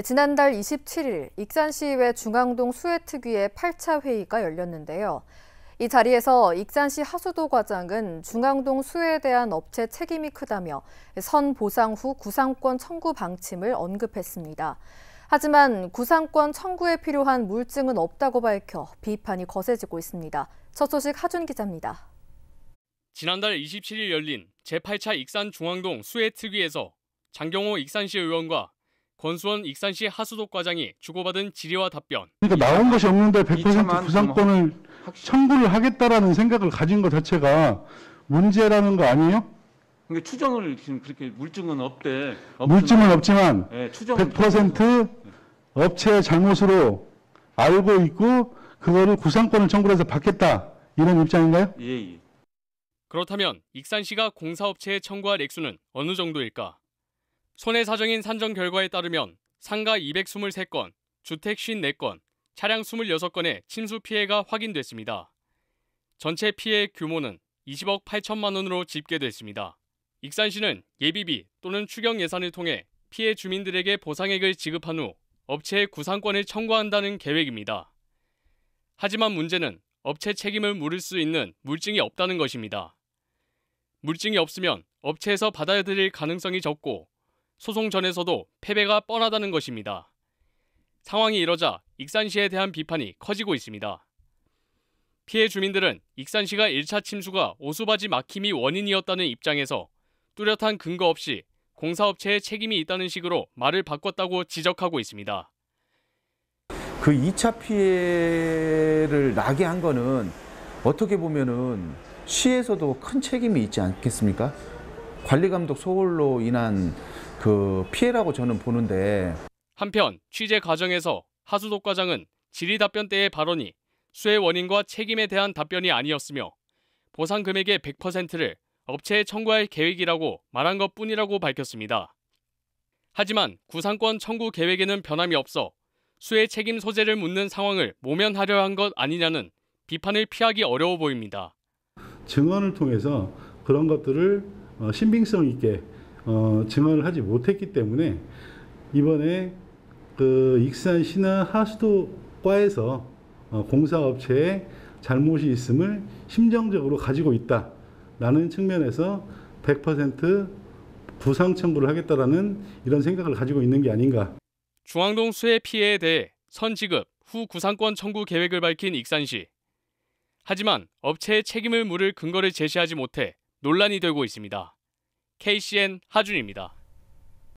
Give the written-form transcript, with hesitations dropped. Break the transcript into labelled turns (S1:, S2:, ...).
S1: 지난달 27일 익산시의회 중앙동 수해특위의 8차 회의가 열렸는데요. 이 자리에서 익산시 하수도 과장은 중앙동 수해에 대한 업체 책임이 크다며 선 보상 후 구상권 청구 방침을 언급했습니다. 하지만 구상권 청구에 필요한 물증은 없다고 밝혀 비판이 거세지고 있습니다. 첫 소식 하준 기자입니다.
S2: 지난달 27일 열린 제8차 익산 중앙동 수해특위에서 장경호 익산시 의원과 권수원 익산시 하수도 과장이 주고받은 질의와 답변.
S3: 그러니까 나온 것이 없는데 100% 구상권을 청구를 하겠다라는 생각을 가진 것 자체가 문제라는 거 아니에요?
S4: 그러니까 추정을 지금 그렇게 물증은 없대.
S3: 물증은 없지만
S4: 네,
S3: 100% 업체의 잘못으로 알고 있고 그거를 구상권을 청구해서 받겠다 이런 입장인가요?
S4: 예.
S2: 그렇다면 익산시가 공사업체에 청구할 액수는 어느 정도일까? 손해사정인 산정 결과에 따르면 상가 223건, 주택 54건, 차량 26건의 침수 피해가 확인됐습니다. 전체 피해 규모는 20억 8천만 원으로 집계됐습니다. 익산시는 예비비 또는 추경 예산을 통해 피해 주민들에게 보상액을 지급한 후 업체의 구상권을 청구한다는 계획입니다. 하지만 문제는 업체 책임을 물을 수 있는 물증이 없다는 것입니다. 물증이 없으면 업체에서 받아들일 가능성이 적고 소송 전에서도 패배가 뻔하다는 것입니다. 상황이 이러자 익산시에 대한 비판이 커지고 있습니다. 피해 주민들은 익산시가 1차 침수가 오수바지 막힘이 원인이었다는 입장에서 뚜렷한 근거 없이 공사업체의 책임이 있다는 식으로 말을 바꿨다고 지적하고 있습니다.
S5: 그 2차 피해를 나게 한 거는 어떻게 보면은 시에서도 큰 책임이 있지 않겠습니까? 관리감독 소홀로 인한 그 피해라고 저는 보는데.
S2: 한편 취재 과정에서 하수도 과장은 질의 답변 때의 발언이 수해 원인과 책임에 대한 답변이 아니었으며 보상 금액의 100%를 업체에 청구할 계획이라고 말한 것뿐이라고 밝혔습니다. 하지만 구상권 청구 계획에는 변함이 없어 수해 책임 소재를 묻는 상황을 모면하려 한 것 아니냐는 비판을 피하기 어려워 보입니다.
S3: 증언을 통해서 그런 것들을 신빙성 있게 증언을 하지 못했기 때문에 이번에 그 익산시나 하수도과에서 공사업체에 잘못이 있음을 심정적으로 가지고 있다라는 측면에서 100% 부상 청구를 하겠다라는 이런 생각을 가지고 있는 게 아닌가.
S2: 중앙동 수해 피해에 대해 선지급 후 구상권 청구 계획을 밝힌 익산시. 하지만 업체의 책임을 물을 근거를 제시하지 못해 논란이 되고 있습니다. KCN 하준입니다.